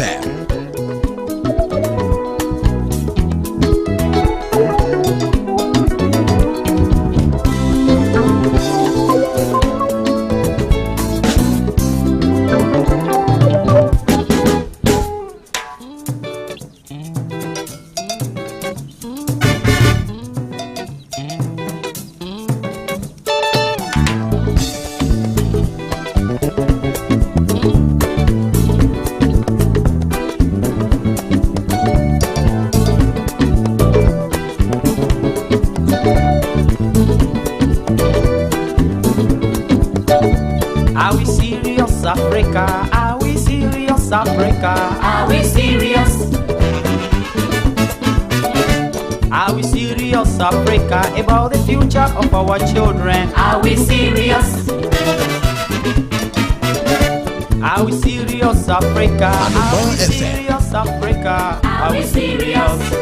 FM. Are we serious, Africa? Are we serious, Africa? Are we serious? Are we serious, Africa, about the future of our children? Are we serious? Are we serious, Africa? Are we serious, Africa? Are we serious?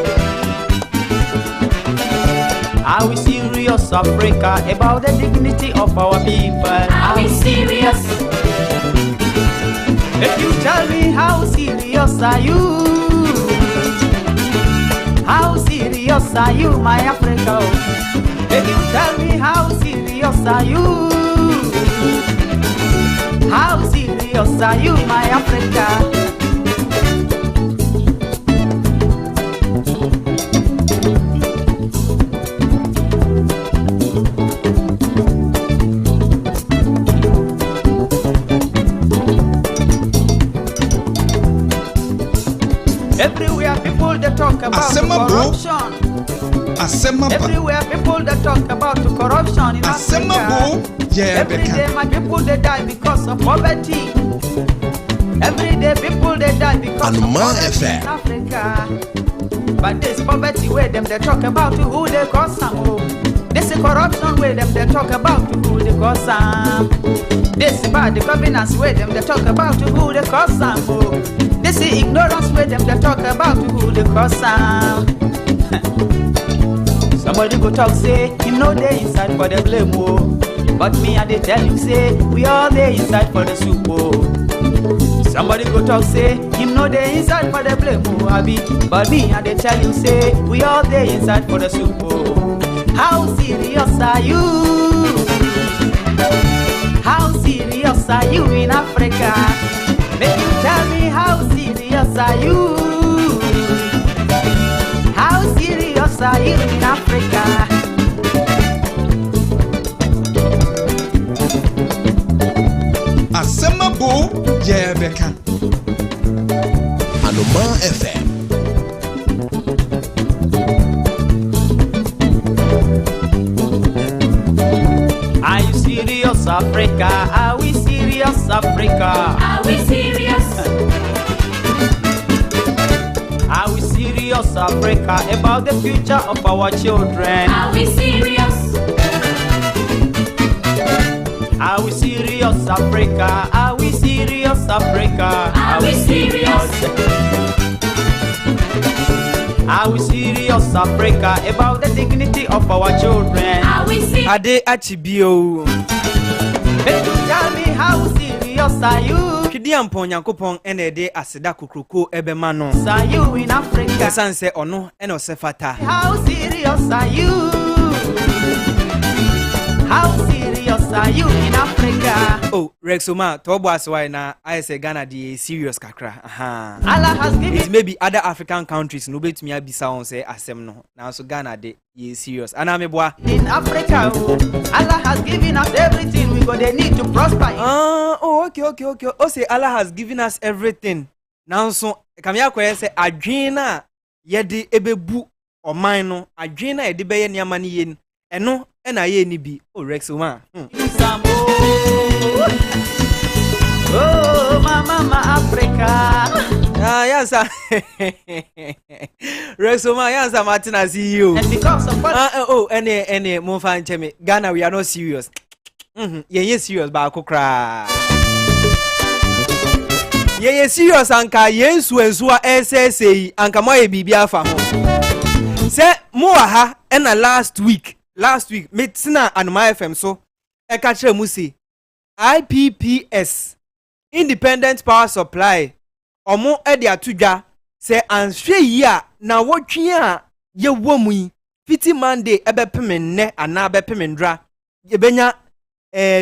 Are we serious, Africa, about the dignity of our people? Are we serious? If you tell me how serious are you? How serious are you, my Africa? If you tell me how serious are you? How serious are you, my Africa? Everywhere people they talk about corruption. Everywhere people they talk about corruption in Africa. Every day my people they die because of poverty. Every day people they die because of poverty in Africa. But this poverty where them they talk about who they cause some. This is corruption where them they talk about who they cause some. This is bad governance where them they talk about who they cause some. This is ignorance where them they talk about who they cause some. Somebody go talk say him no dey inside for the blame but me I dey tell you say we all dey inside for the soup Somebody go talk say him no dey inside for the blame abi but me I dey tell you say we all dey inside for the soup How serious are you? How serious are you in Africa? Make you tell me how serious are you? How serious are you in Africa? Asem Yebeka Anomaa FM. Are you serious, Africa? Are we serious, Africa? Are we serious? Are we serious, Africa, about the future of our children? Are we serious? Are we serious, Africa? Are we serious, Africa? Are we serious? Are we serious, Africa, about the dignity of our children? Are we serious? Ade achibio. Hey, tell me how serious are you? Kidi ampon Yankopon ene de aseda kukuruko ebema no. Are you in Africa? Esanse ono ene osefata. How serious are you? How serious are you in Africa? Oh, Rexoma, Tobo Aswai na I say Ghana the serious kakra. Aha. Allah has given it maybe other African countries no bet me abisa on say Asem no. Now so Ghana de ye serious. Anameboa. In Africa, Allah has given us everything we got they need to prosper. Okay. Oh, say Allah has given us everything. Now so kamya ko say adwena ye de ebebu oman no adwena ye de beye niama ni yen. Eno ena ye ni bi. Oh Rexoma. Oh, mama Africa. Yes, Rexoma, yes, Martina, see you. And because of what? Any more fine chemi. Ghana, we are not serious. Yeah, serious, but cry. Yeah, serious, Anka, yes, when Sua SSA, Anka Moye Bibia Famo. Say, Moaha, and last week, Metina and my FM, so, Ekache Musi, IPPS, Independent Power Supply. omo e de atudwa se anhwe yi a na wotwe a ye womu yi fiti Monday ebe peme nne ana be peme ndra yebenya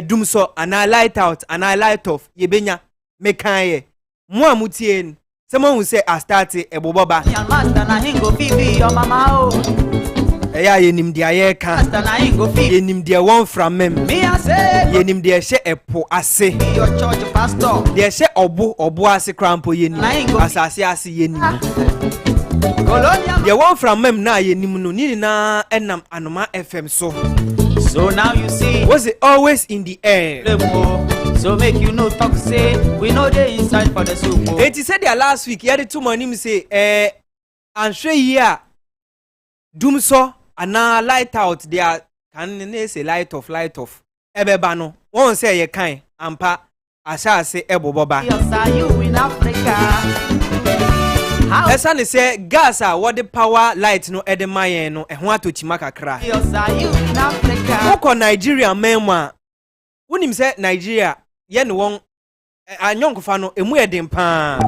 dumso ana light out ana light off yebenya mekaye mo amutie se mo hu se a start eboboba eya yenim dia ye ka yenim dia won from mem yenim dia hye epo ase dia hye obo ase krampo yenim asase ase yenim dia won from mem na yenim no ni na enam Anomaa FM so now you see was it always in the air. So make you no talk say we know the inside for the soup. It said their last week you had 2 money say and show here dumso ana light out there can say light off ebeba no won say ye kan ampa asa say eboboba yes are you in Africa esa ne say gas a what the power light no ede mayen no ehho atochima kakra yes are you in Africa woko Nigeria memwa wonim say Nigeria ye ne won anyonkofa no emu edem pa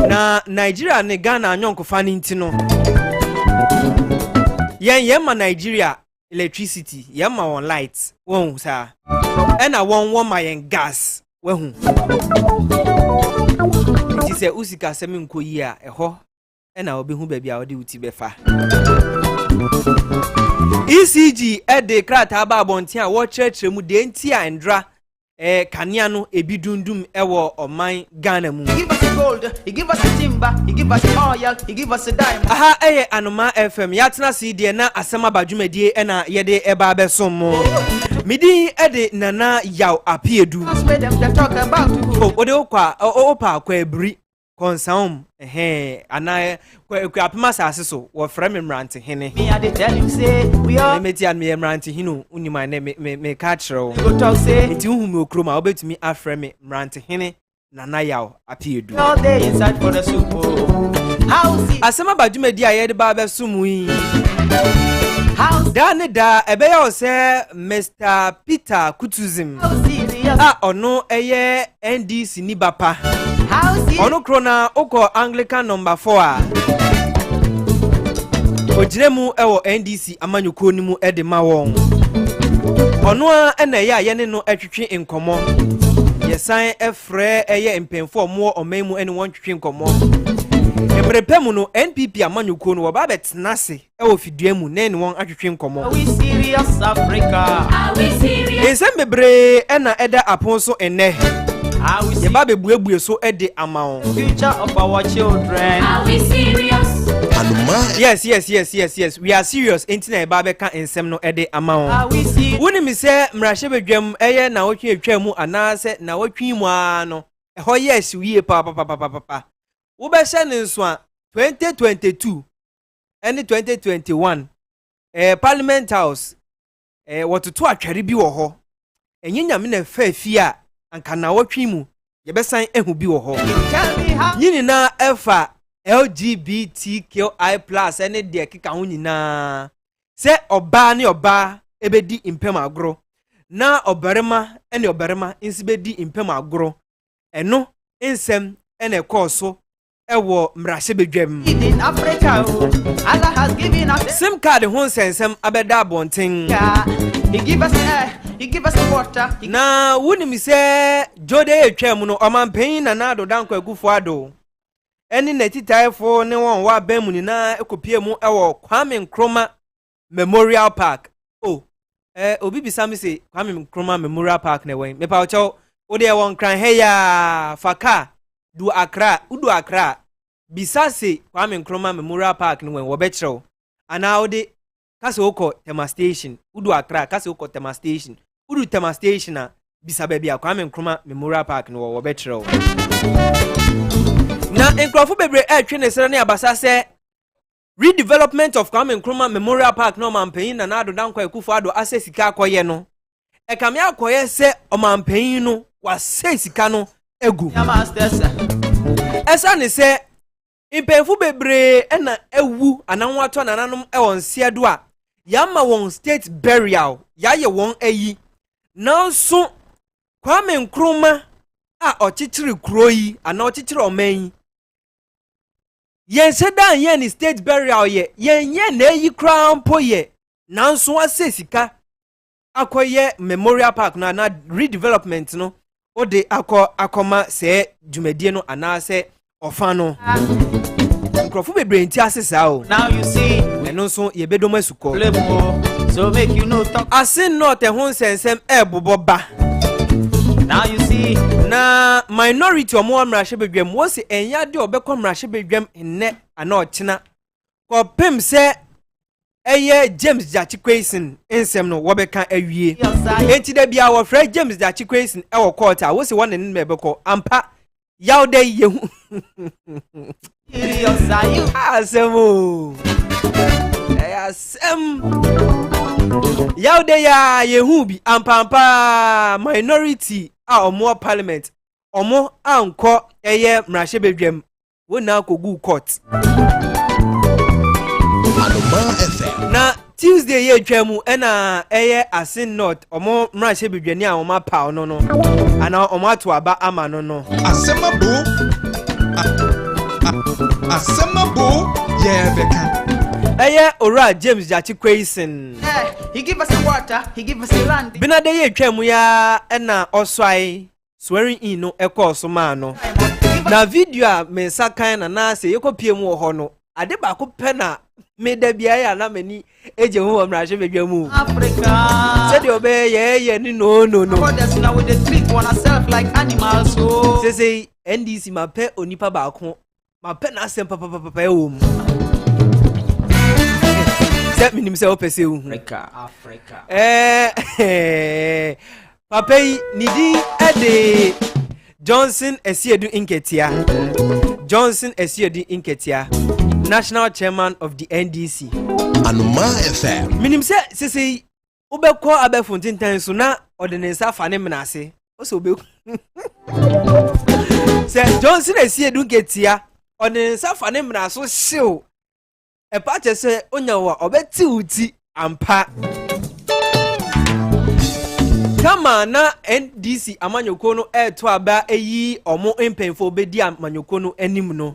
na Nigeria ne Ghana anyonkofa ne ntino yen ma Nigeria electricity yen ma on light won sa ena won ma yen gas wehu ti se usika semi nkoyi a eho ena obehu baabi a ode uti befa ECG ede krata ba abonten a wo kyerɛkyerɛ mu de nti a ndra kanea no ebidundum ewo oman Ghana mu give us gold he give us timber he give us oil he give us diamond aha Anomaa FM yatena si de na Asem abadwumadie na yede eba besom mo midi ede nana yaw APEADU ode okwa opa kwa ebri konsaum ana kwa apema sase so wo frɛ me mrante hene me I dey tell you say we are me tian me mrante hino unima na me ka kyerɛw go talk say enti hu me okroma obetumi afrɛ me mrante hene nana yaw APEADU all day inside for the soup house Asem abadwumadi a yede ba besom yi da ne da ebeya o se Mr. Peter Kutuzim ono eye NDC ni bapa ono krona oko Anglican number 4 a ojiremu ewo NDC amanyuko ni mu ede ma won ono a na ye ayene no atwetwe nkomo yesan efre eye mpemfo mo omemu ene won twetwe nkomo Ebrepemu no NPP amanyuko no ba betnase ewo fiduamu na ene won atwetwe nkomo we serious Africa are we serious Esembebre ena eda aponso ene are we ye ba bebuebue so ede amawo future of our children are we serious Anomaa yes we are serious enti na ba beka ensem no ede amawo are we serious woni mi se mrahye bedwam eye na wotwe atwamu anase na wotwi mu ano eho yes wie pa wo be hye ne nso a 2022 and 2021 Parliament House wototo atware bi wo ho enye nyame na fa fi a anka na wotwi mu ye besan ehu bi wo ho tell me how nyini na efa LGBTQI+ ene de keka ho nyina se oba ne oba ebedi impem agro na obarema ene obarema insi bedi impem agro eno ensem ene koso ewo mrahye bedwam in Africa Allah has given us sim card ho sensem abeda abonten he give us air he give us water na woni se jode etwam no omampen na na adodan kwagufu ado eni netitaifo ne won wa bemu ni na ekopie mu ewo Kwame Nkrumah Memorial Park obi bisami se Kwame Nkrumah Memorial Park ne wen mepa ocho ode won kran heya faka du Accra bisase Kwame Nkrumah Memorial Park ne wen wo be kyerɛw ana ode kase oko Tema Station udu Accra kase oko Tema Station udu Tema Station a bisa ba bia Kwame Nkrumah Memorial Park ne wo be kyerɛw na enkrofo bebre etwe ne sere ne abasa se redevelopment of Kwame Nkrumah Memorial Park no mampanyin na ado dankwa ekufu ado ase sika akoye no ekame akoye se omampanyin no wase sika no egu esa ne se impemfu bebre na ewu ananwato nananom ewon siedo a yama won state burial yaye won ayi nanso Kwame Nkrumah a ochichiri kuro yi ana ochichiri oman yen seda yen ni state burial ye yen na yi crown po ye nanso asesika akoye memorial park na redevelopment no o de akoma se dwumadie no ana se ofa no nkrofo bebre nti asesa o now you see eno so ye bedom asuko so make you know talk asin not ehun sensem ebobo ba now you see na minority omo amrahye bedwam wo se enya de obekọ amrahye bedwam enne ana ochina ko pem se eye James Jachikwesin ensem no wo beka awie enti da bia wo fra James Jachikwesin e wo court a wo se won ne mebekọ ampa yawde yehu Asem Asem yawde ya yehu bi ampa minority a omo parliament omo anko eye mrahye bedwam wona kogu court Anomaa FM na Tuesday ye twam na eye Asin North omo mrahye bedwani a omo pa no ana omo ato aba ama no Asemabo yeah beka eye ora James Jachikwesin he give us the water he give us the land binade ye twam ya na oswai swearing in no ekoso ma no na video a me sakan na se yekopie mu ho no ade ba ko pe na me da bia ya na mani eje hu mrahye bedwamu Africa said obey ye ni no others now with the treat one ourselves like animals so say NDC ma pe onipa ba ko ma pe na asem papa e wo mu se minim se opese hu Africa papa nidi ede Johnson Esiedu Inketia national chairman of the NDC Anomaa FM minim se ubekọ abefuntintan so na ordinance fa ne menase o se obeku se Johnson Esiedu Inketia ordinance fa ne menaso hyew e pa che se onyawa obeti uti ampa kama na NDC amanyoko no eto aba eyi omo empenfo bedi amanyoko no anim no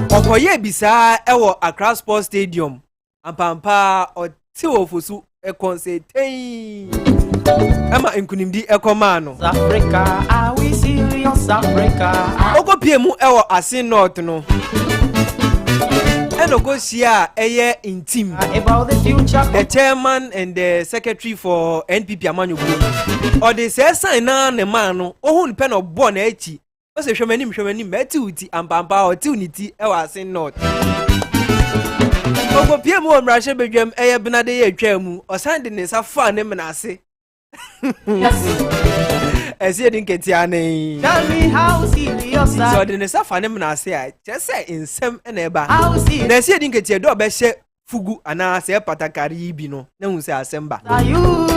okoye bisa ewo Accra Sports Stadium ampampa oti ofosu e concert ama enkunimdi ekoma no Africa are we serious Africa okopie mu ewo Asin North no Enokosia eye in team about the future the chairman and the secretary for NPP amanyoko or the say sign na ne man no ohun pe no bo na echi o se hwemanim meti uti ampampa o ti uniti e wa Asin North okopie mu omrahye bedwam eye benade ye atwa mu o san de ne sa fa ne menase yes Esiedu Inketia ne tell me how serious so de ne sa fa ne menase a just say insem na eba how serious na Esiedu Inketia do obehye fugu ana se patakari bi no na hu se asemba are you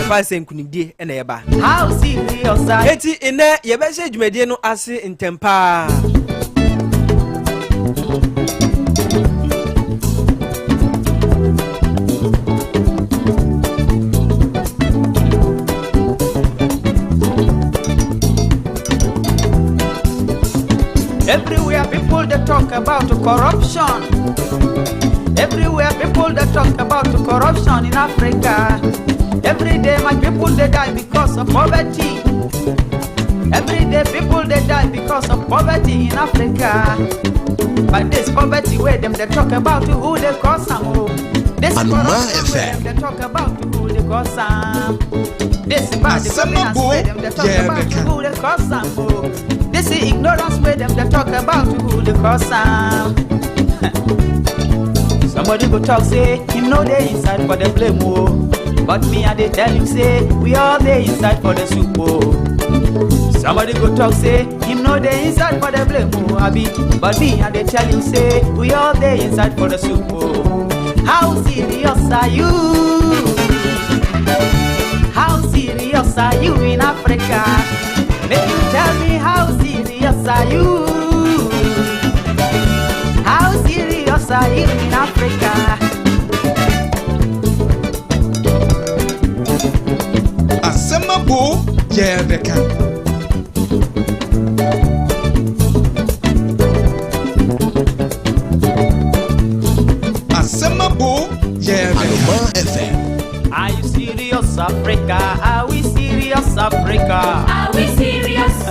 ba se nkunidie na eba how serious are eti ine ye behye dwumadie no ase ntempa everywhere people they talk about corruption. Everywhere people they talk about corruption in Africa. Every day my people they die because of poverty. Every day people they die because of poverty in Africa. But this poverty where them they talk about who they cause some. This Anomaa corruption where them they talk about who they cause some. This bad governance where them they talk about who they cause some. This is ignorance where them they talk about who they cause some. Somebody go talk say him know they inside for the blame oh. But me I they tell him say we all they inside for the soup oh. Somebody go talk say him know they inside for the blame oh Abi. But me I they tell him say we all they inside for the soup oh. How serious are you? How serious are you in Africa? Make you tell me how serious are you? How serious are you in Africa? Asemabo yeah beka serious, Africa? Are we serious, Africa? Are we serious?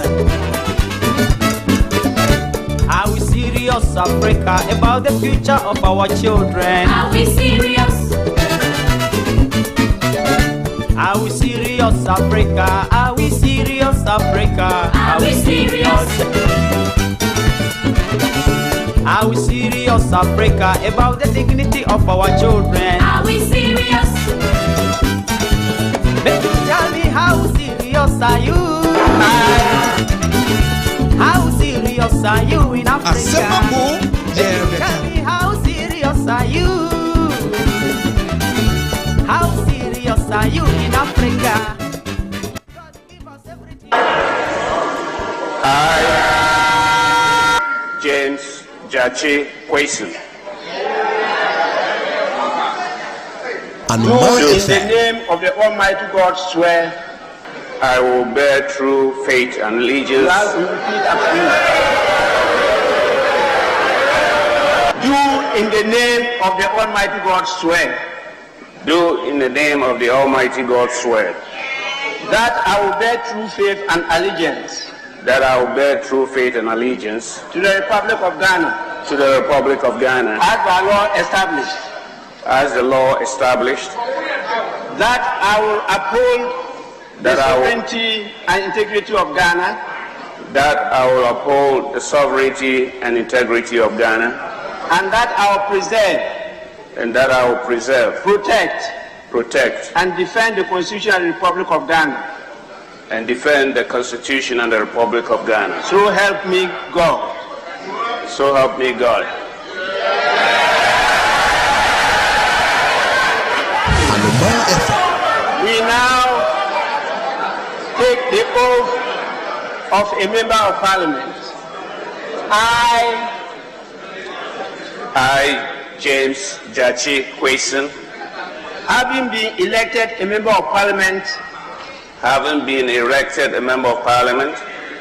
Are we serious, Africa, about the future of our children? Are we serious? Are we serious, Africa? Are we serious, Africa? Are we serious? Are we serious, Africa, about the dignity of our children? Are we serious? Make you tell me how serious are you? How serious are you in Africa? Asem Abo, Tell me how serious are you? How serious are you in Africa? God give us everything. James Jachi Kwesi. Anomaa In the FM. name of the Almighty God swear, I will bear true faith and allegiance. Repeat after me. Do in the name of the Almighty God swear. Do in the name of the Almighty God swear. That I will bear true faith and allegiance. That I will bear true faith and allegiance. To the Republic of Ghana. To the Republic of Ghana. As by law established. As the law established. That I will uphold the sovereignty and integrity of Ghana. That I will uphold the sovereignty and integrity of Ghana. And that I will preserve. And that I will preserve. Protect. And defend the Constitution of the Republic of Ghana. And defend the Constitution and the Republic of Ghana. So help me God. So help me God. Anomaa FM. We now take the oath of a member of Parliament. I, James Jachi Kwesi, having been elected a member of Parliament,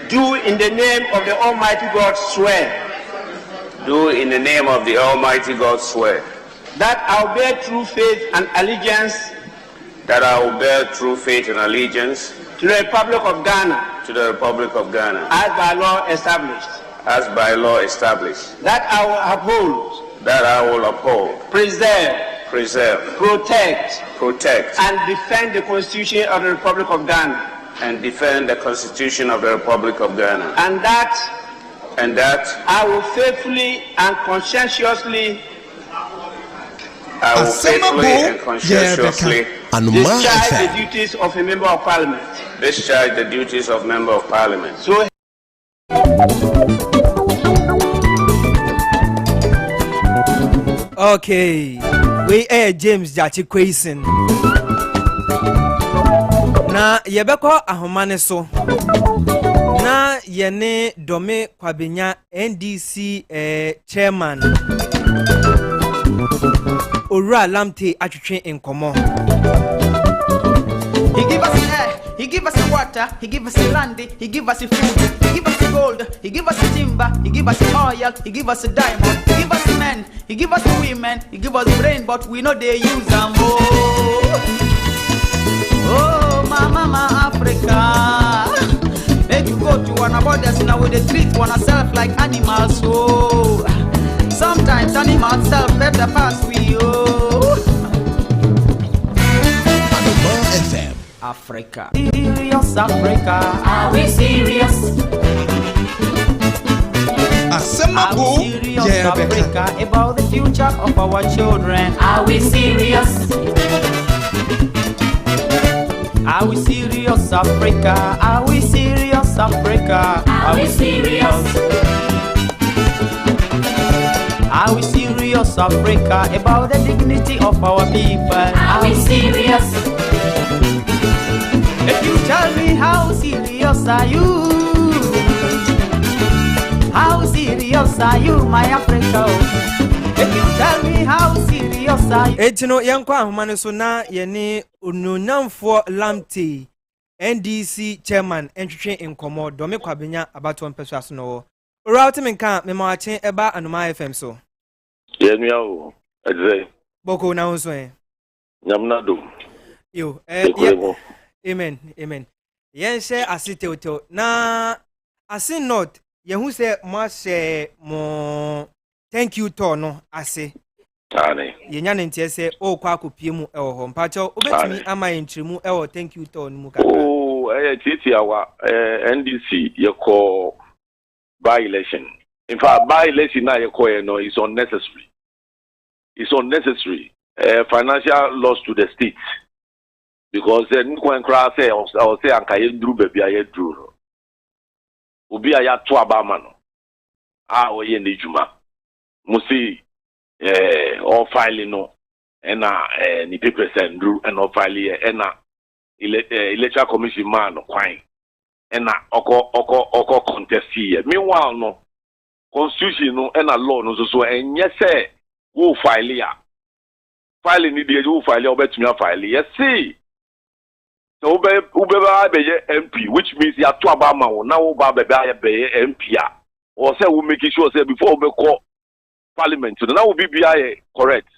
do in the name of the Almighty God swear. Do in the name of the Almighty God swear. That I will bear true faith and allegiance. That I will bear true faith and allegiance. To the Republic of Ghana. To the Republic of Ghana. As by law established. As by law established. That I will uphold. That I will uphold. Preserve. Protect. And defend the Constitution of the Republic of Ghana. And defend the Constitution of the Republic of Ghana. And that I will faithfully and conscientiously Asem Abo, Anomaa discharge the FM. duties of a member of Parliament. Discharge the duties of member of Parliament. So Okay, we are James Jachi Kwesi. Na yebeko ahomane so. Na yene Dome Kwabenya NDC chairman. Ora Lamte atwetwe enkomo. He give us air, he give us water, he give us land, he give us food, he give us gold, he give us timber, he give us oil, he give us diamond, he give us men, he give us women, he give us brain, but we know they use them. Oh, mama Africa. Make you go to one borders now with the treat one self like animals. So sometimes animals self better pass we. Oh. Anomaa FM. Africa. Serious Africa. Are we serious? Asem Are Abo, we serious Africa about the future of our children? Are we serious? Are we serious Africa? Are we serious Africa? Are we serious? Are we serious Africa about the dignity of our people? Are we serious? If you tell me how serious are you? How serious are you, my Africa? If you tell me how serious are you? Etino yankwa ahomane so na yene onunamfo Lamte NDC chairman entwetwe enkomo Dome Kwabenya abato mpeso aso no. Ora otimenka memawache eba Anomaa FM so. Yenua o, eze. Boko na unso en. Nyamnado. Yo, amen, amen. Yes, asiteoto. Na ase not. Yehu say mo share mo thank you to no ase. Ane. Yenya ntie say o kwa akopie mu e wo ho. Mpacho obetumi ama yentremu e wo thank you to no mu kaka. Oh, titi awa NDC ye call by election. In fact, by election now you call no is unnecessary. It's unnecessary. Financial loss to the state. Because then when crowd say I will say anka ye drew baby I drew. Ubi aya to abama no. O ye ni juma. Musi all filing no ni people send drew and all filing electoral commission man no kwine. Oko contest here. Meanwhile no constitution no law no so and yes say who file here. File ni dey who file obetumi file. Yes see. So ube MP, which means you are to Obama now be MP or say we make sure say before we call Parliament. So now we BBI correct.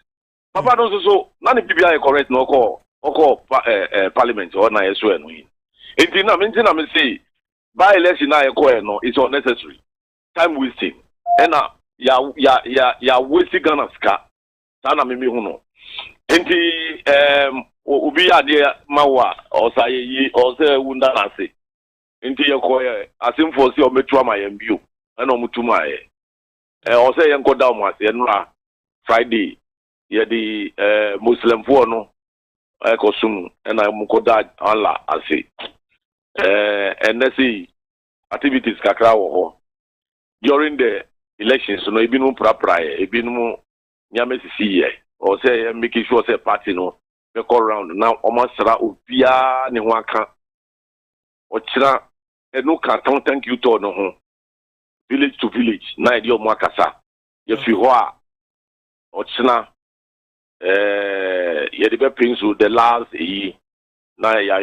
Papa knows so none BBI correct no call Parliament or na yeso eno yin. Enti na me say by election na call no it's unnecessary. Time wasting. And ya wasting Ghana ska. Sana me hu no. Enti ubi ade mawa osaye yi ose wunda nase nti ye koye asimfo si o metu ama ye mbio na omutuma ye ose ye nkoda omo ase no a Friday ye di Muslim fo no kosum na mukoda ala ase NSC activities kakra wo ho during the elections no ebinu prapra ye ebinu nyame sisi ye ose ye make sure say party no go around now almost obia ne ho aka o kira enu ka thank you to no ho village to village na ide o mo akasa ye fi ho a o kira ye de be prince the last yi na ya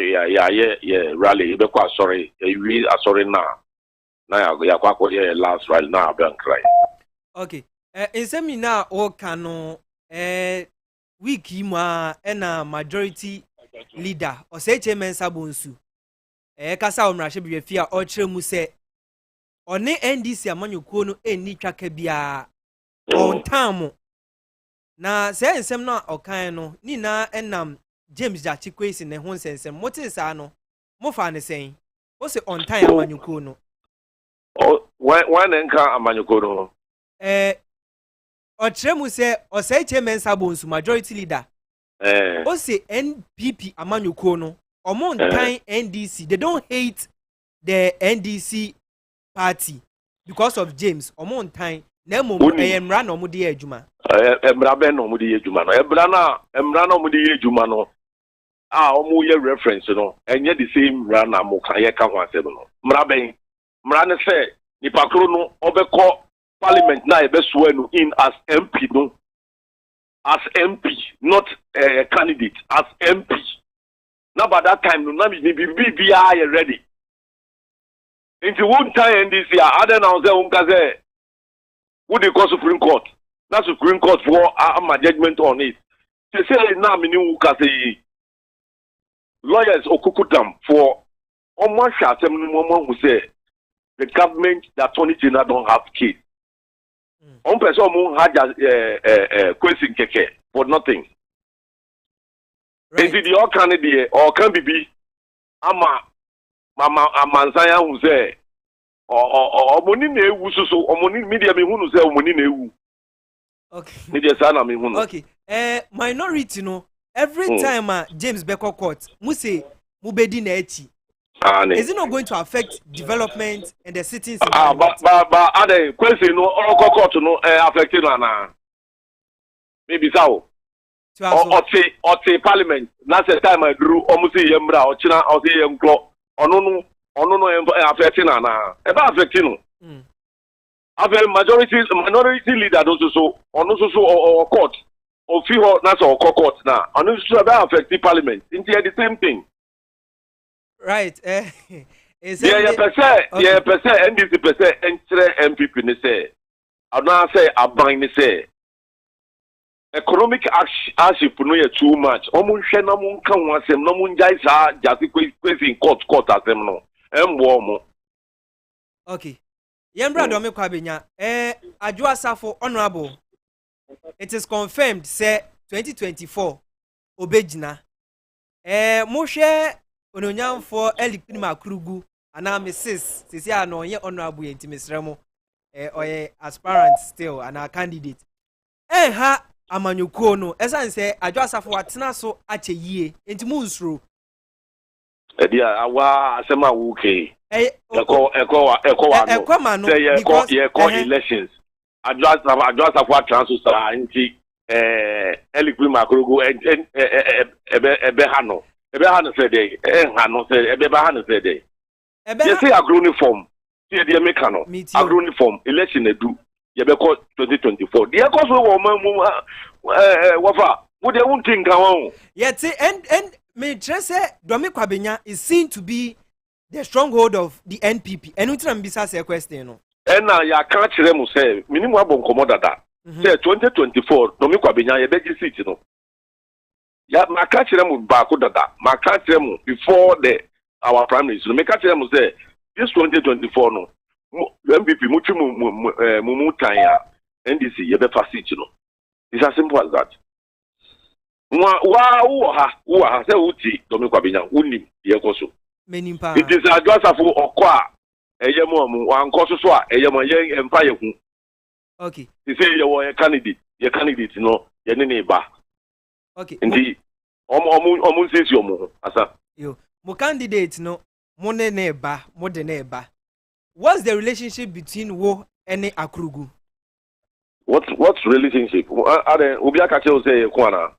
rally be kwa sorry we sorry na ya kwa ye last rally na aban cry. Okay, in seminar o kanu wiki ma na majority leader o say chairman sabonsu kasa omrahye biafi a o kire mu se one NDC amanyukuo no eni twaka bia on time na say nsem na okan no ni na enam James Jachi kwesi ne ho nsensem motin sa no mo fa ne sen o se on time amanyukuo no when nka amanyukuo no Otremu say o say chairman sabonsu majority leader o say NPP amanyukuo no omon time NDC they don't hate the NDC party because of James omon time na mom emra na omo de adwuma emra ben no omo de adwuma no emra na omo de adwuma no omo ye reference no enye the same emra na mo kan ye ka ho asem no emra ne say nipa kro no obekọ Parliament now no in as MP no as MP not a candidate as MP now by that time no na be BBI ready into one time this year other now say who they call Supreme Court na Supreme Court for my judgment on it they say now me who ka say lawyers okukudam for almost asem no who say the government the attorney general don't have case. On person who had question keke for nothing. Right. Is it your candidate or can be ama amansaya who say or money ne wu so or money media me who say money ne wu. Okay. Media sana me who. Okay. Minority no every time James Beko court mu say mu bedi na echi. Is it not going to affect development and the cities? But other question no court no affecting na maybe so. Or say Parliament. Last time I drew almost yembra or china or say yemklo. No affecting na. Eba affecting no. Have minority leader also so or court or few na so court na. And also eba affecting Parliament. It's the same thing. Right. Yeah, NDC percent entre MPP ne say. I don't say aban ne say. economic hardship no ye too much omo hwe na mo nka ho asem na mo njai sa jase kwesi court asem no embo mo. Okay. Yembra do me kwa benya Adwo Asafo honorable. It is confirmed say 2024 obejina. Mo hwe ononyamfo Lgbtq makrugu ana Mrs. sisi ano ye honorable enti mesremo oye aspirant still and a candidate. Ha amanyuko no esan say Adwo Asafo atena so ache yie enti mu nsuro. Dia awa asema wuke. Eko ma no because elections. Adwo Asafo atena so sa nti Lgbtq makrugu ebe ha no say dey ha no say ebe ba ha no say dey. You say agro-uniform. See the American agro-uniform election edu. You be call 2024. The cause we wafa. Would you want think on? Yet and me say Domi Kwabenya is seen to be the stronghold of the NPP. And we try and be a question. And now ya can't them say minimum abon komodada. Say 2024 Domi Kwabenya ye beji seat no. Ya ma catch them back dada. Ma catch them before our prime minister. Make them say this 2024 no. MPP mumu tanya NDC ye be facit no. It's as simple as that. Wa say uti Domi Kwabenya unim ye koso. Menimpa. It is Adwo Asafo okwa eyemo mu wan koso so a eyemo ye empa ye hu. Okay. You say ye candidate no ye ne ba. Okay. Ndi omu sisi omu asa. Yo, mo candidate no mo de ne ba. What's the relationship between Wo and Akrugu? What's relationship? Are obi aka che o say ekwana.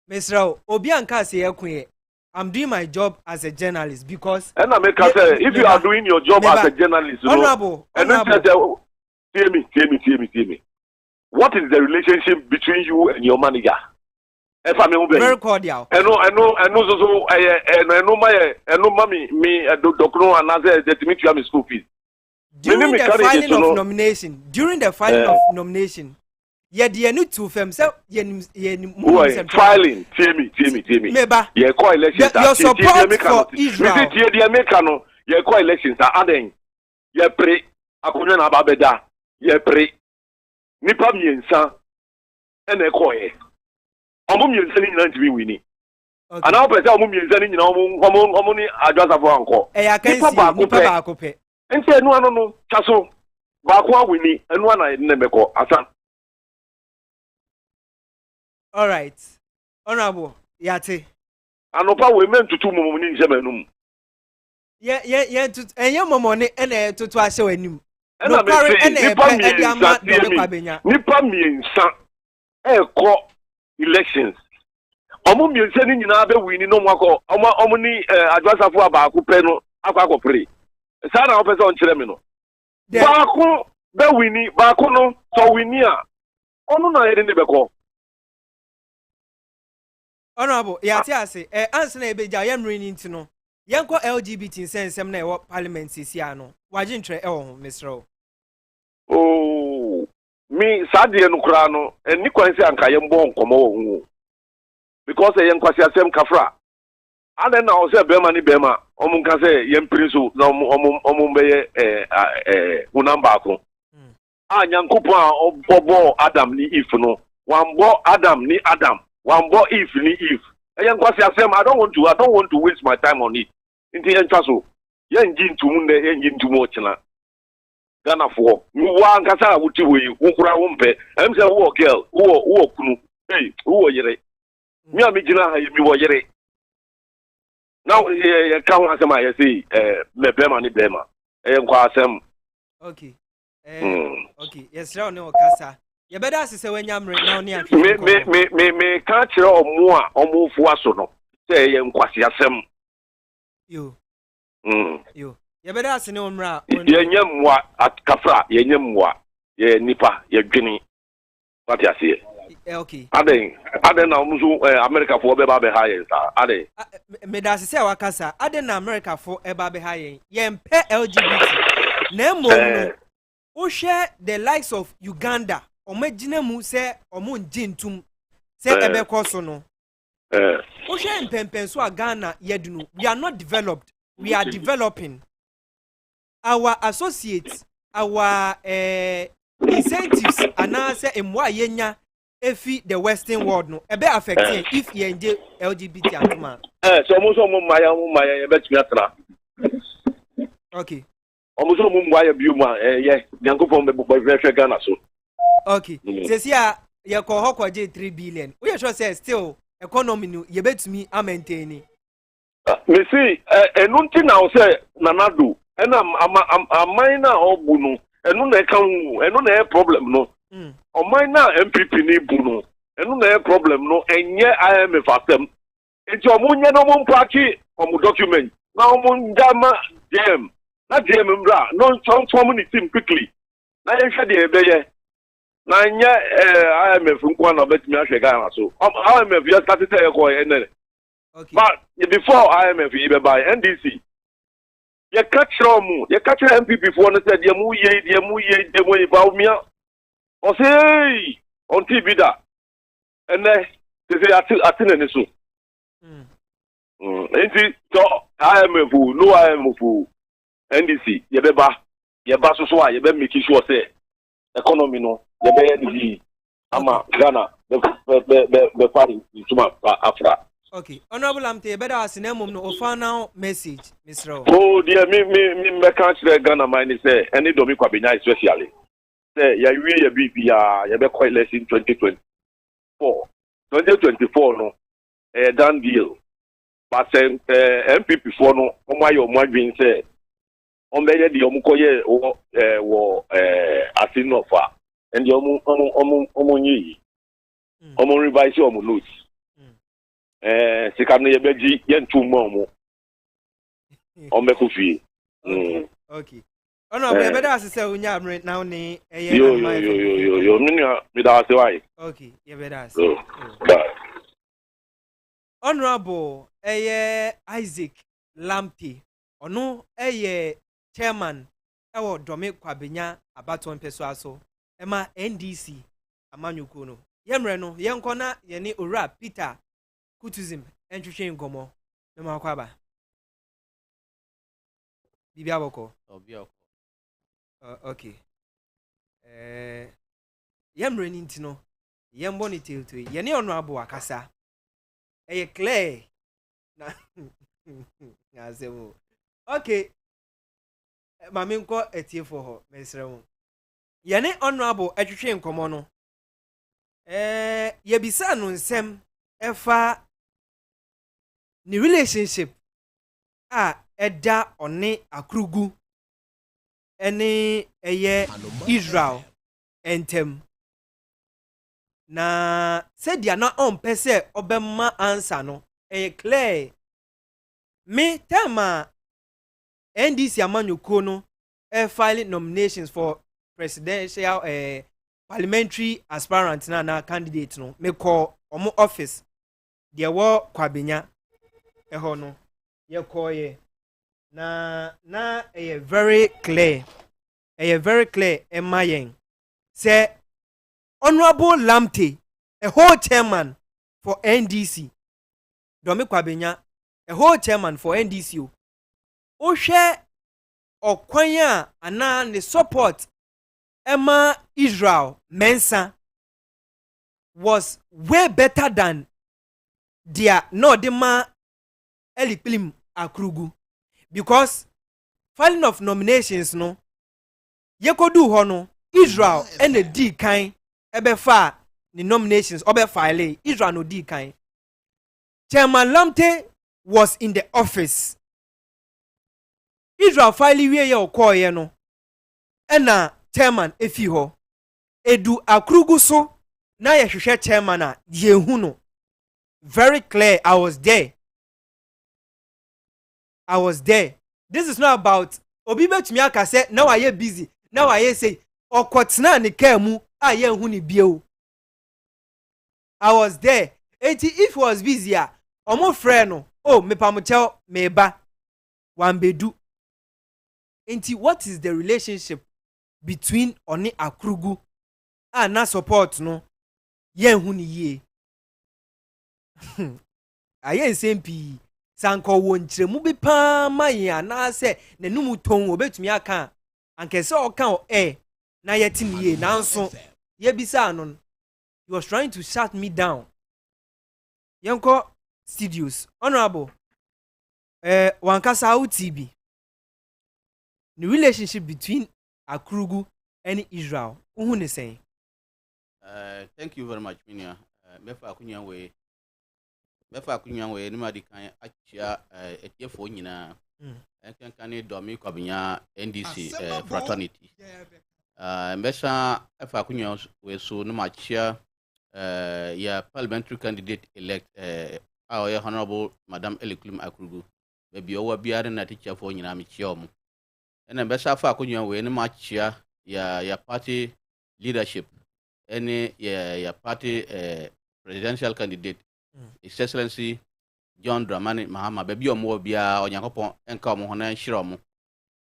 Mr. Obi anka say ekwe. I'm doing my job as a journalist because and I make say if you are doing your job as a journalist, honorable. Hear me. What is the relationship between you and your manager? Very cordial. I know so mommy me doctor and as that me to school fees. During the filing of nomination, yeah, the new two firms, filing, tear me. Yeah, call elections. Your support for Israel. Yeah, call elections. Aden. Yeah, pray. Akunya na babeda. Yeah, pray. Nipa miensa. Ene koye. Omo miensa ni nyina ntimi wini. Ana opese omo miensa ni nyina omo ni Adwo Asafo anko. Nipa ba akope. Nti enu ano no chaso. Ba ko awini enu ana ne meko asa. All right. Honorable, yate. Anopa we men tutu mumu ni nsemanum. Yeah, enye momone ene tutu ahye wanim. No carry ene e ama Domi Kwabenya. Nipa miensa eko elections. Omo miensa ni nyina be wini no mwako. Omo ni Adwo Asafo abaako pe no akwa pray. Sa na opese on kire me no. Baako be wini, baako no so wini a. Ono na yede ne beko. Honorable, yate ase answer na ebeja yemre ni ntino. Yenko LGBT nsensem na e parliament sisia no. Waje ntre e wo Mr. Oh, me sadie no kra no, eni kwanse anka yembo nkomo wo hu. Because yenkwase asem kafra. Aden na o se bema ni bema, omu nka se yemprinso na omu beye unamba ako. Nyankopon a obobo Adam ni Eve no. Wambo Adam ni Adam. Wambo Eve ni Eve. I don't want to waste my time on it. Inti enchaso. Yen jintu munde yen jintu mochina. Gana for. Wa nkasa wuti we ukura wumpe. Em say wo girl, wo kunu. Hey, wo yere. Mi amigina ha mi wo yere. Now ka ho asema ye say me bema ni bema. Nkwa asem. Okay. Okay. Yes, now no kasa. You better say when you now near me can't hear more or move for so no. Say yenkwasi asem. You better say no mra. Yenyemwa at kafra, yenyemwa, ye nipa, ye gini. What you say? Okay. Aden na musu America for be ba high sa. Ade. Me da say wakasa. Aden na America for e ba be high. Ye mpe LGBT. Na mo no. O share the likes of Uganda. Omagina mu se omo njintum say ebe koso no o hwe mpempen so Ghana yedunu we are not developed, we are developing. Our associates, our incentives anase emwa yenya efi the western world no ebe affecting if yenje LGBT antuma. So mo maya betumi atra. Okay. Omuso mo maya biuma ye nyankopon be hwehwe Ghana so. Okay. Sesia ye ko hokwaje 3 billion. We sure say still economy no ye betumi maintain. Me see enunti na o say nanado ena amai na obu no enu na eka hu enu na problem no. Omai na MPP ni bu no enu na problem no enye IMF atem. Enti omunye no mo mpaki omu document na omu ndama DM na DM mbra no transform ni team quickly na yehwe de ebeye na nye IMF nkwa na betimi ahwe Ghana so IMF ya start say ko enene. Okay. But before IMF you buy NDC you catch MPP for no say dem mu ye ba umia o say on TV da ene say atinene so enti so IMF no IMF NDC ye ba so a ye be make sure say economy no ye be ni ama Ghana be party tuma afra. Okay, Honorable Lamte, better as in no final message, Mr. Oh, dear, me can't say Ghana mine say any domi kwabenya especially. Say ya we be quite less in 2024. 2024 no done deal. But MPP for no omayo mwagin say ombeye di omukoye wo asinofa and the omunyi omun revise omu notes. Sikano yebeji yentu momo omekofi. Okay. Ono be better as say unya amre now ni yo me da say why. Okay, ye better. Honorable Isaac Lamte ono chairman ewo Dome Kwabenya abaton peso aso ema NDC amanyuko no yemre no yenkona ye ni ora Peter Kutuzim entwetwe ngomo na makwaba bibia boko okay yemre ni ntino yembo ni tilto ye ne ono abo akasa clear na ngazemo okay mami nko etie for ho mesre mo ye ne ono abo etwetwe ngomo no ye bisa no nsem efa ni relationship eda one akrugu ene Israel entem na sedia na on pese obemma answer no clear me tema NDC amanyuko no file nominations for presidential parliamentary aspirant na candidate no me call omo office de wo Kwabenya eho no ye koye na very clear emayen say Honorable Lamte a whole chairman for NDC Dome Kwabenya a whole chairman for NDC o share okwanya ana ne support Emma Israel Mensa was way better than their no dema Eliklim Akrugu because filing of nominations no yekodu ho no Israel and the D kind ebe fa the nominations obe file Israel no D kind. Chairman Lamte was in the office. Israel file we ye okoye no ena chairman efi ho edu Akrugu so na ye hwehwe chairman a yehu no very clear. I was there. This is not about obi betumi aka say now I busy now I say okotena ne kamu a ye hu ne bio. I was there. If it was busy omo frɛ no oh me pamotel me ba wan bedu. Enti what is the relationship between Oni Akrugu and na support no ye hu ne ye ayɛ nsɛm pii sanka wɔ nkyerɛmu bi paa ma yɛn anaasɛ n'anum tɔn obetumi aka ankɛsɛ ɔka na yɛte ne yie nanso yɛbisaa no he was trying to shut me down yɛnkɔ studios honorable wankasa awo tv the relationship between Akurugu and Israel uhu ne sɛn. Thank you very much, Minia. Mefa akunya we ni madi kan achia etiefo nyina. Kan domi kwabinya NDC fraternity. Mbesa efa akunya we so no machia ya parliamentary candidate elect our honorable Madam Eliklum Akurugu. Bebi owa biare na teacher fo nyina mechia omo. Ena mbesa afa akunya we ni machia ya party leadership. Any ya party presidential candidate His Excellency John Dramani Mahama bebi omo bia onyankopon enka omo ho na nhire omo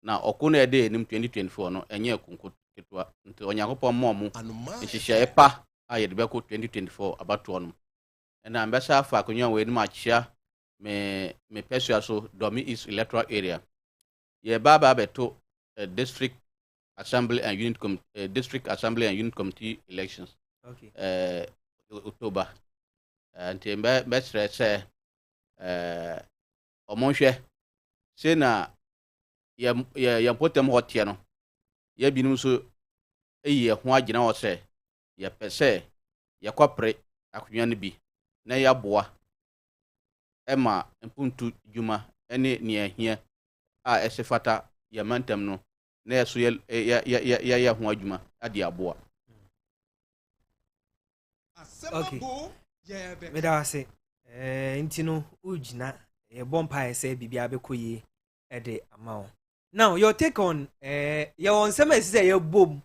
na okuna ede nim 2024 no enye kunku ketwa nti onyankopon mo omo nhihye epa ayede beko 2024 abato no na mbesa afa akonwa we nim achia me pesua so Domi East electoral area ye baba beto district assembly and unit committee elections October nti mbesre se omonhwe se na ya potem hotie no ya binum so eyi ho agina wo se ya pese ya kwapre akonwa no bi na ya boa ema mpuntu djuma ene ne ahia a esefata ya mantem no na yeso ya ho adwuma ade aboa. Okay. Me da say nti no ugina e bompa ese bibia bekoye e de amao. Now your take on your on some say your bom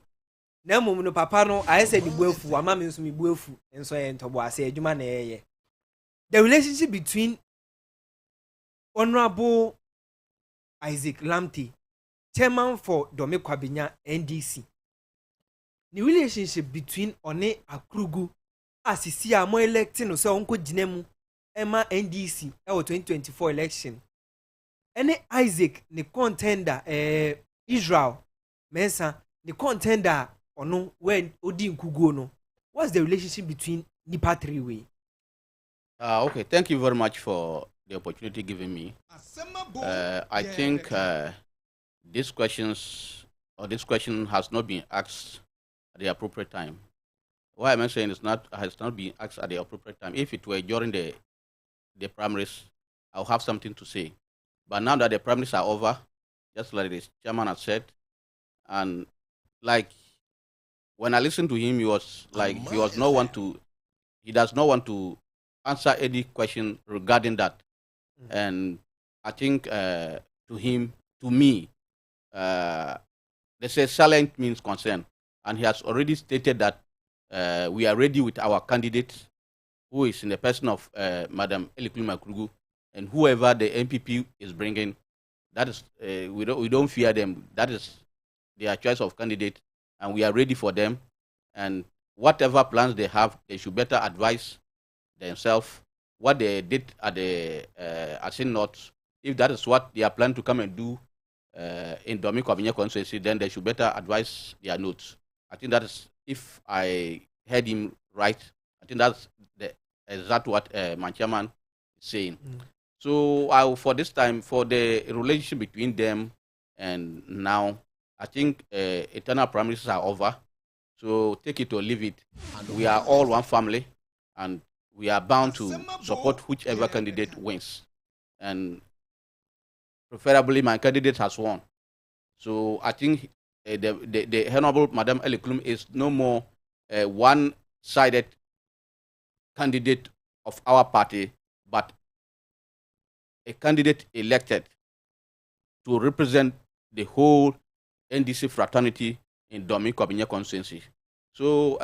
na mum no papa no ayese di buafu ama me nso me buafu enso ye ntobo ase adwuma na ye. The relationship between Honorable Isaac Lamte, chairman for Domi Kwabinya NDC. The relationship between One Akurugu asisi a mo electing no so onko ginemu ema NDC 2024 election. Any Isaac the contender Israel Mensa the contender ono when odi nkugo no. What's the relationship between Nipa three way? Okay, thank you very much for the opportunity given me. I think this question has not been asked at the appropriate time. Why I'm saying has not been asked at the appropriate time. If it were during the primaries, I'll have something to say. But now that the primaries are over, just like the chairman has said, and like when I listened to him, he was like he does not want to answer any question regarding that. And I think to me, they say silent means consent, and he has already stated that we are ready with our candidate, who is in the person of Madam Eliklum Akurugu, and whoever the MPP is bringing. That is, we don't fear them. That is their choice of candidate, and we are ready for them. And whatever plans they have, they should better advise themselves what they did at the Asem North. If that is what they are planning to come and do in Domi Kwabinya constituency, then they should better advise their notes. I think that is, if I heard him right, I think that's exactly what my chairman is saying. So for this time, for the relationship between them and now, I think eternal primaries are over. So take it or leave it. We are all one family, and we are bound to support whichever candidate wins. And preferably my candidate has won. So I think the Honorable Madam Eliklum is no more a one-sided candidate of our party, but a candidate elected to represent the whole NDC fraternity in Domi Kwabinya constituency. So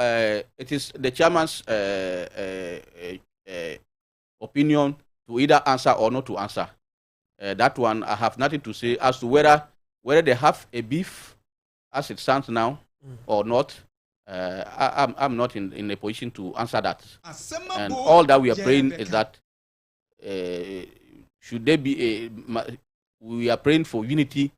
it is the chairman's opinion to either answer or not to answer. That one, I have nothing to say as to whether they have a beef as it stands now or not. I'm not in a position to answer that. And all that we are praying is that should there be we are praying for unity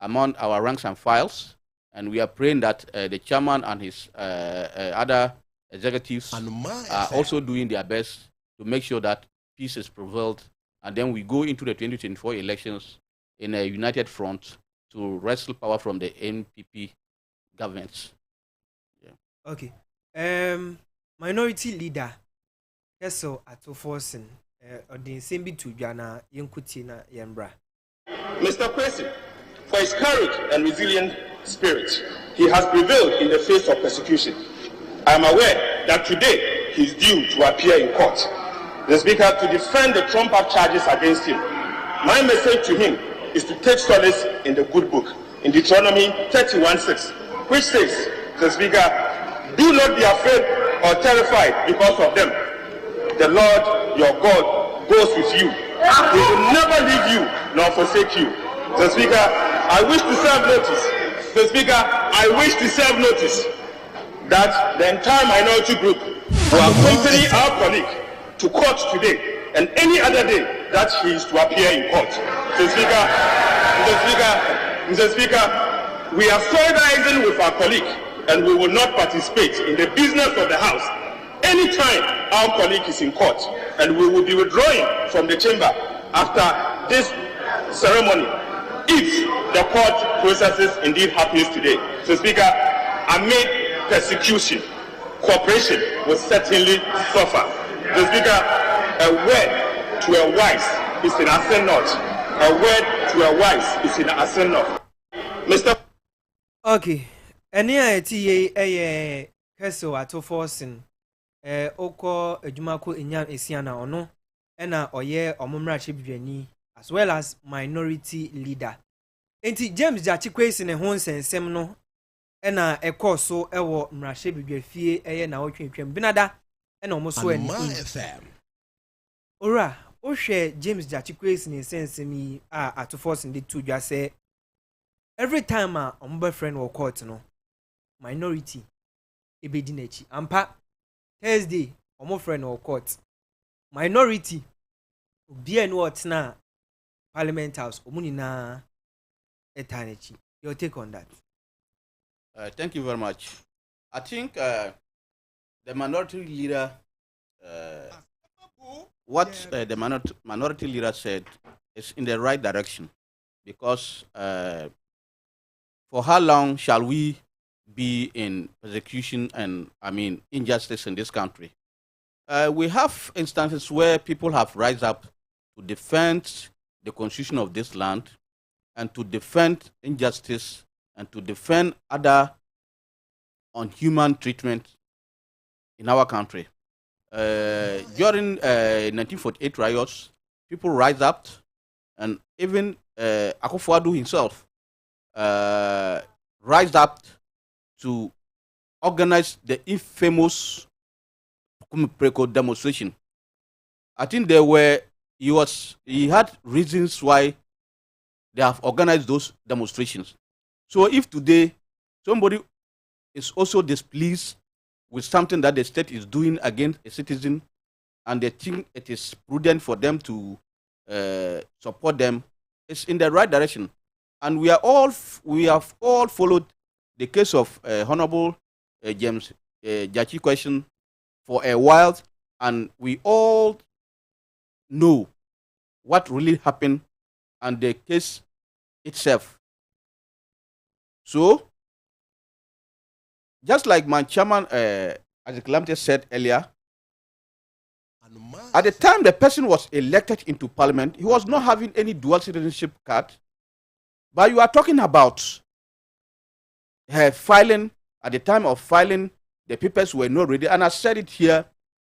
among our ranks and files, and we are praying that the chairman and his other executives are also doing their best to make sure that peace is prevailed, and then we go into the 2024 elections in a united front to wrestle power from the NPP governments. Yeah. Okay. Minority leader, so at forcing or the same bit to Jana Yankutina Yambra. Mr. President, for his courage and resilient spirit, he has prevailed in the face of persecution. I am aware that today he is due to appear in court, the Speaker, to defend the trump-up charges against him. My message to him is to take solace in the good book, in Deuteronomy 31:6, which says, the Speaker, do not be afraid or terrified because of them. The Lord your God goes with you. He will never leave you nor forsake you. The Speaker, I wish to serve notice. The Speaker, I wish to serve notice that the entire minority group will accompany our colleague to court today and any other day that he is to appear in court. Mr. Speaker, we are solidarizing with our colleague and we will not participate in the business of the House anytime our colleague is in court, and we will be withdrawing from the chamber after this ceremony if the court processes indeed happens today. So, Speaker, amid persecution, cooperation will certainly suffer. The Speaker, a word to a wise is in Asem not. A word to a wise is in Asem not. Mr. Okay. Any idea Keso at forcing Oko Ejumako Inyan Esiana or no, and oye omumrachi bidwani as well as minority leader. Enti James Jachikwe in a home sensem no, and a course so ewo mrache bidwafie eye na otwetwem binada and almost so FM. Ora, o share James Jachikwe in a sense me at forcing the two just say every time a friend or court no minority ebedinechi ampa Thursday friend or court minority obi enu otna parliament house omuni na etanechi. Your take on that? Thank you very much. I think the minority leader what the minority leader said is in the right direction, because for how long shall we be in persecution and, injustice in this country? We have instances where people have rise up to defend the constitution of this land and to defend injustice and to defend other unhuman treatment in our country. During 1948 riots, people rise up, and even Akufo-Addo himself rise up to organize the infamous Kumpreko demonstration. I think he had reasons why they have organized those demonstrations. So if today somebody is also displeased with something that the state is doing against a citizen, and they think it is prudent for them to support them, it's in the right direction. And we have all followed the case of Honorable James Jachi question for a while, and we all know what really happened and the case itself. So, just like my chairman, as the Calamity said earlier, at the time the person was elected into parliament, he was not having any dual citizenship card. But you are talking about her filing. At the time of filing, the papers were not ready. And I said it here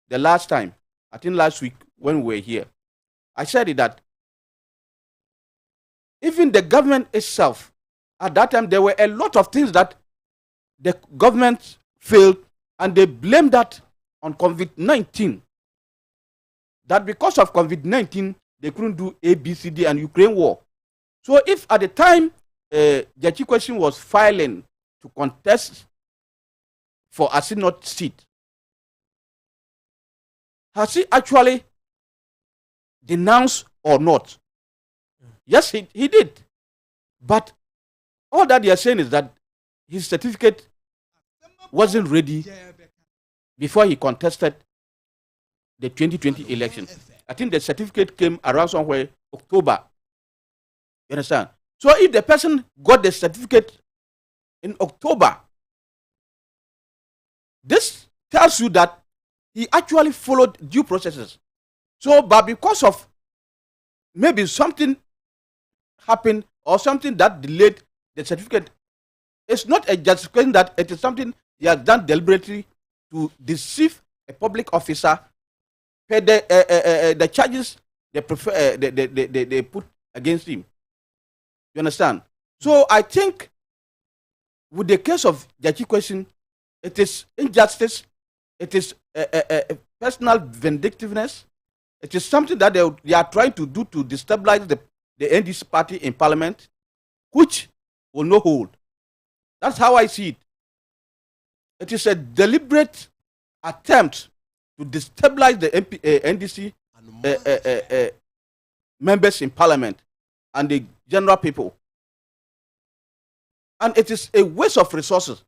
the last time, I think last week when we were here. I said it that even the government itself, at that time, there were a lot of things that the government failed, and they blamed that on COVID-19. That because of COVID-19, they couldn't do A, B, C, D, and Ukraine war. So if at the time Jachi question was filing to contest for a synod seat, has he actually denounce or not? Yes, he did. But all that they are saying is that his certificate wasn't ready before he contested the 2020 election. I think the certificate came around somewhere October. You understand? So if the person got the certificate in October, this tells you that he actually followed due processes. So, but because of maybe something happened or something that delayed the certificate, it's not a justification that it is something he has done deliberately to deceive a public officer per the charges they prefer they put against him. You understand? So I think with the case of Jachi question, it is injustice, it is a personal vindictiveness, it is something that they are trying to do to destabilize the NDC party in parliament, which will not hold. That's how I see it. It is a deliberate attempt to destabilize the NDC members in parliament and the general people. And it is a waste of resources.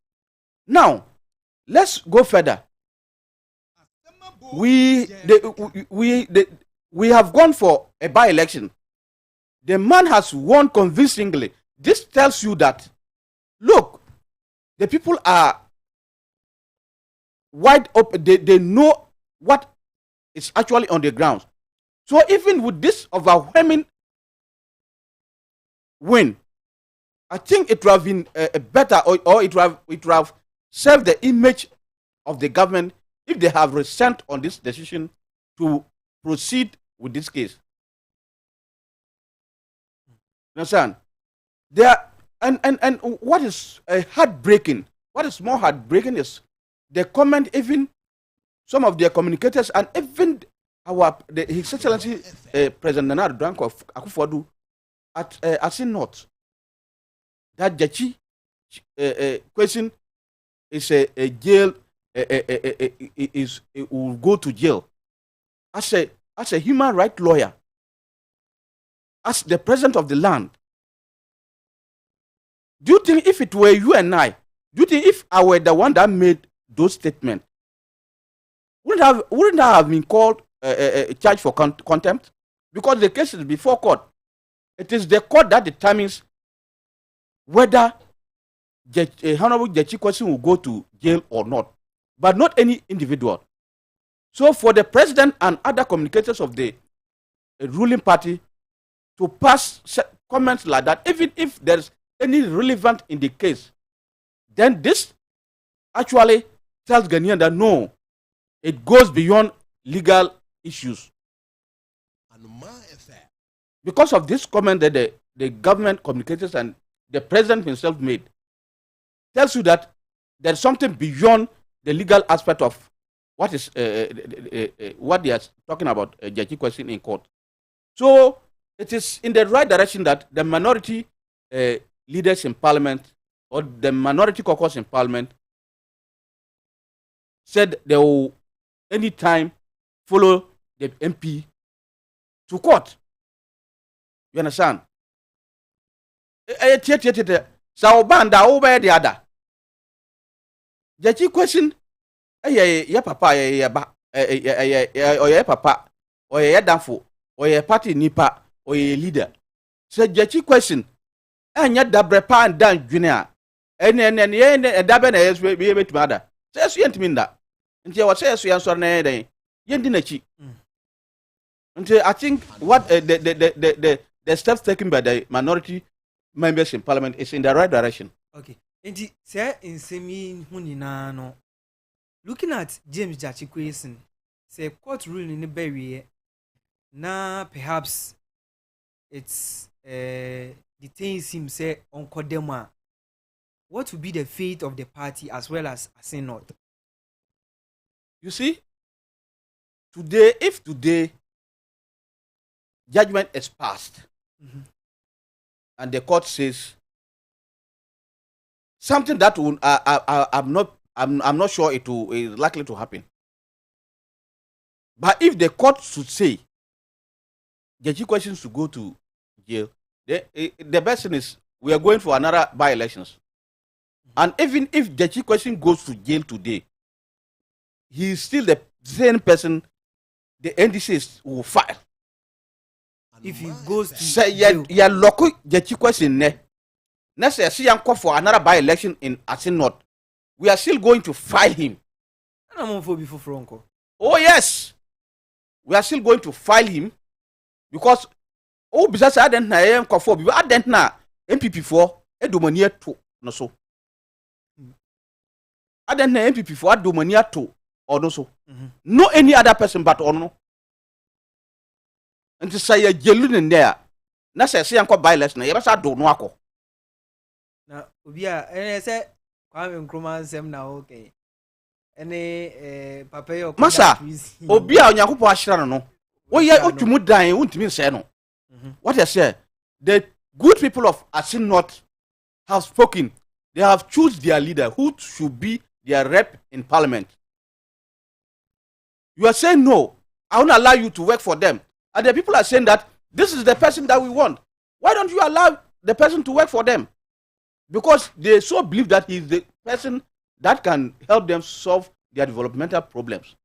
Now, let's go further. We have gone for a by-election. The man has won convincingly. This tells you that, look, the people are wide open. They know what is actually on the ground. So even with this overwhelming win, I think it would have been better, or it would have served the image of the government if they have resent on this decision to proceed with this case. You understand? And what is heartbreaking, what is more heartbreaking is the comment, even some of their communicators and even His Excellency President Nana Addo Akufo-Addo at Asem North, that Jachi question is a jail, will go to jail. As a human rights lawyer, as the president of the land, do you think if it were you and I, do you think if I were the one that made those statements, wouldn't I have been called charged for contempt? Because the case is before court. It is the court that determines whether Honorable Jachi Kwesi will go to jail or not, but not any individual. So for the president and other communicators of the ruling party to pass comments like that, even if there's any relevant in the case, then this actually tells Ghanaian that no, it goes beyond legal issues. Because of this comment that the government communicators and the president himself made, tells you that there's something beyond the legal aspect of what is what they are talking about, Jachi question in court. So it is in the right direction that the minority leaders in parliament or the minority caucus in parliament said they will anytime follow the MP to court. You understand? So banda over the other. Jachi question ya papa ya ba ya papa or ya danfo or ya party nipa or ya leader. So Jachi question anya dabre pa and dan junior and ye dabe na yes be to mother. Says you ntimi nda. Nti wa say so answer na den. Yendi na chi. Nti I think what the steps taken by the minority members in parliament is in the right direction. Okay. Nti say insemi hu nyina no, looking at James Jachi Kwesi, say court ruling in the berry na perhaps it's detains him say on Kodema. What will be the fate of the party as well as Asem North? You see, if today judgment is passed, and the court says something that will, I'm not sure it is likely to happen. But if the court should say Jeji questions to go to jail. The best thing is we are going for another by-elections. And even if Jeji question goes to jail today, he is still the same person the NDC will file. If he goes to say jail. ya local Jeji question ne. Next year, see call for another by-election in Asem North. We are still going to file him. Oh yes, we are still going to file him because because I didn't know call for I didn't know MPP for domania to no so. I didn't know MPP for domania to or no so. No any other person but ono. And to say a jelun in there. Na say uncle by-election. You better do no ako. Na ubia say Kwame Nkrumah Asem na okay. Ene papa yo Masa obi a onyankopɔ ahyira no woyɛ otwumu dan wontimi sɛ no. What I say, the good people of Asem North have spoken. They have choose their leader who should be their rep in parliament. You are saying no, I won't allow you to work for them. And the people are saying that this is the person that we want. Why don't you allow the person to work for them? Because they so believe that he is the person that can help them solve their developmental problems.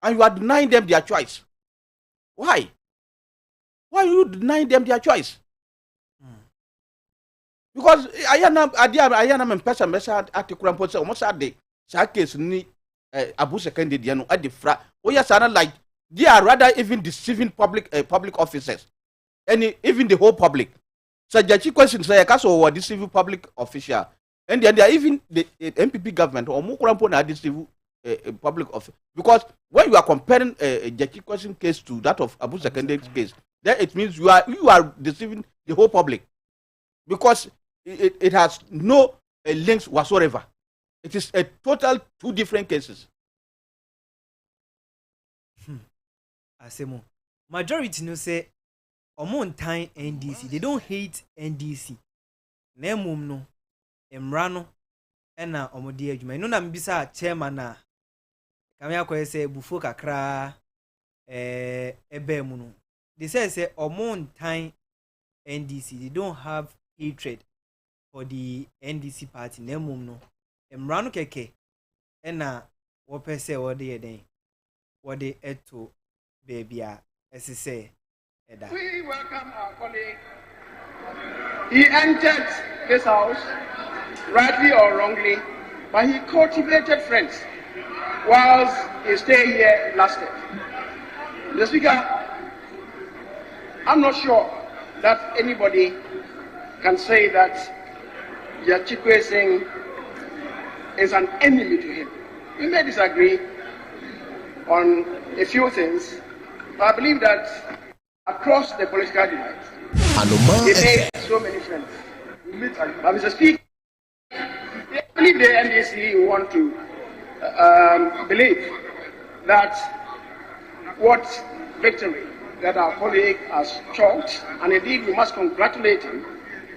And you are denying them their choice. Why? Why are you denying them their choice? Because I am person article and almost at the case ni Abu Second Diano at the fra. Oh yes, like they are rather even deceiving public officers and even the whole public. So the question say kaso or deceiving public official and then they are even the MPP government or more na deceiving public office, because when you are comparing a Jackie question case to that of Abu Sekende's case, then it means you are deceiving the whole public, because it has no links whatsoever. It is a total two different cases. Asemo majority no say omo time NDC, they don't hate NDC. Na emum no emra no ena omo de adwuma no na mbisa chairman na kame akoye say bufo kakra ebe mu no. They say omo time NDC, they don't have hatred for the NDC party. Na emum no emra no keke ena wo pese wo de yeden wo de eto baby a say eda. We welcome our colleague. He entered this house, rightly or wrongly, but he cultivated friends whilst his stay here lasted. Mr. Speaker, I'm not sure that anybody can say that Yachikwe Singh is an enemy to him. We may disagree on a few things, but I believe that across the political divide, he made so many friends. But Mr. Speaker, I believe the NDC want to believe that what victory that our colleague has chalked, and indeed we must congratulate him.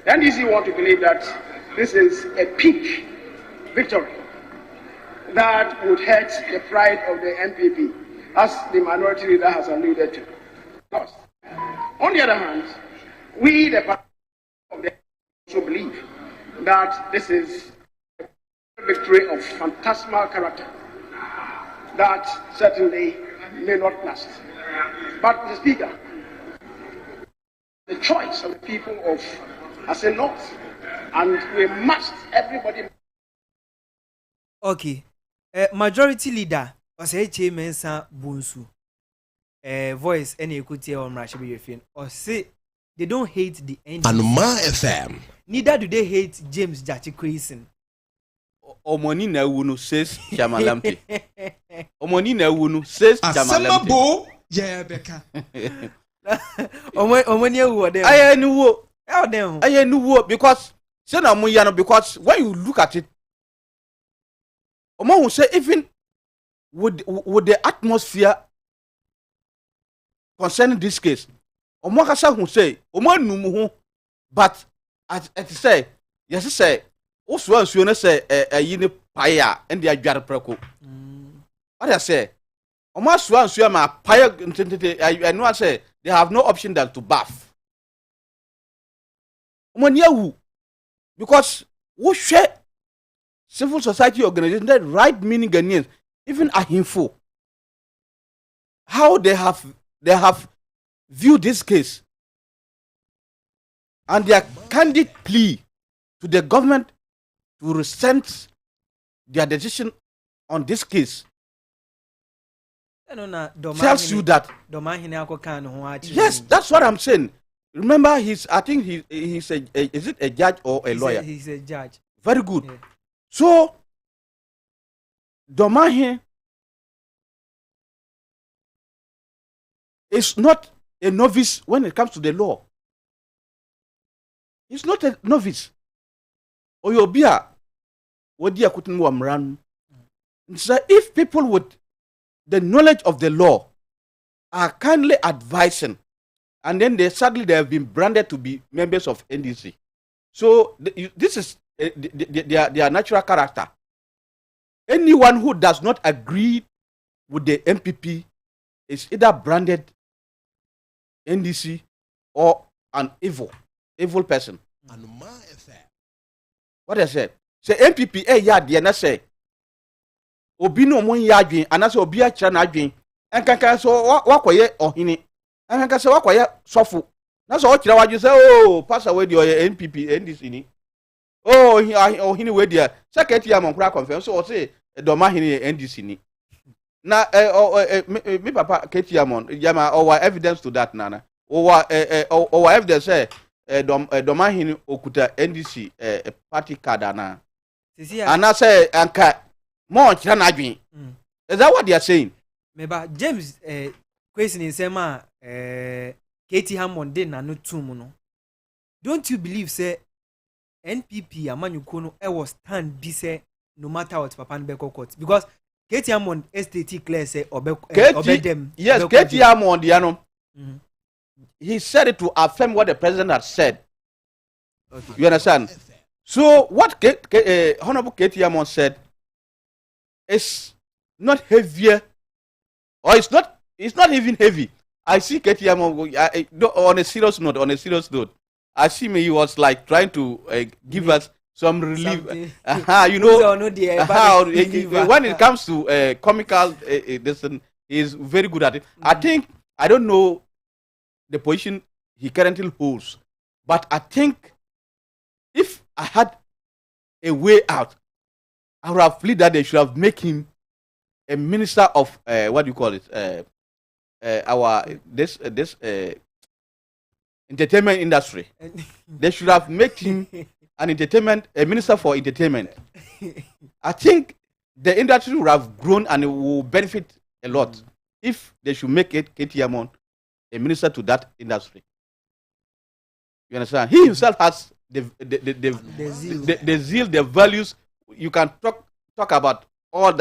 The NDC want to believe that this is a peak victory that would hurt the pride of the MPP, as the minority leader has alluded to. On the other hand, we, the party of the also believe that this is a victory of phantasmal character that certainly may not last. But, Mr. Speaker, the choice of the people of Asem North, and we must, everybody. Okay, majority leader, Ose Mensa Bunsu, voice any equity on Rashabi or say they don't hate the NDC. Anomaa FM. Neither do they hate James Jachikwe. Omoni na wunu says Jamalamte. Omoni na wunu says Jamalamte. Asemabo yeah beka. Omoni ewu ode. Aye nuwo. Aye nuwo because say na mo ya no, because when you look at it, Omo will say even with the atmosphere concerning this case, Omo kasa who say Omo numu ho, but at say yes say also ansuo na say yi ne paya and the adware preko. What I say Omo so ansuo ma paya ntentete I know say they have no option than to bath. Because we share civil society organizations that right meaning Ghanaians, even Ahimfo, how they have viewed this case, and their candid plea to the government to rescind their decision on this case tells you that. Yes, that's what I'm saying. Remember, I think he's is it a judge or a lawyer? He's a judge. Very good. Yeah. So, Domahin is not a novice when it comes to the law. He's not a novice. Oyobia, Wodia Kutunwa Mran. So, if people with the knowledge of the law are kindly advising, and then they have been branded to be members of NDC. So this is their natural character. Anyone who does not agree with the MPP is either branded NDC or an evil person. Anomaa FM. What I said? Say MPP na say obi no mo ya adwen anase obi a kira na adwen enkankan so wakoye ohini enkankan so wakoye sofo na so kira wadwen say oh pastor we dey NPP NDC ni oh ohini we dey secretary am nkura confirm so o say doma hini NDC ni na me papa keti am jama our evidence to that nana our evidence say doma hini okuta NDC party card na anase anka more kira na adwen. Is that what they are saying? Meba James question in sema Katie Hammond dey na no tum no. Don't you believe say NPP amanyuko no e was stand be say no matter what papa no be court because Katie Hammond estate clear say obe them. Yes, Katie Hammond he said it to affirm what the president had said. Okay. You understand? So what Honorable Katie Hammond said is not heavier, or it's not even heavy. I see Katie Hammond on a serious note. I see me, he was like trying to give us some relief. You know, when it comes to comical, this he's very good at it. I don't know the position he currently holds, but I think if I had a way out, I would have pleaded that they should have made him a minister of what do you call it? Our entertainment industry. They should have made him a minister for entertainment. I think the industry would have grown and it will benefit a lot if they should make it Katie Hammond a minister to that industry. You understand? He himself has the zeal, the values. You can talk about all that.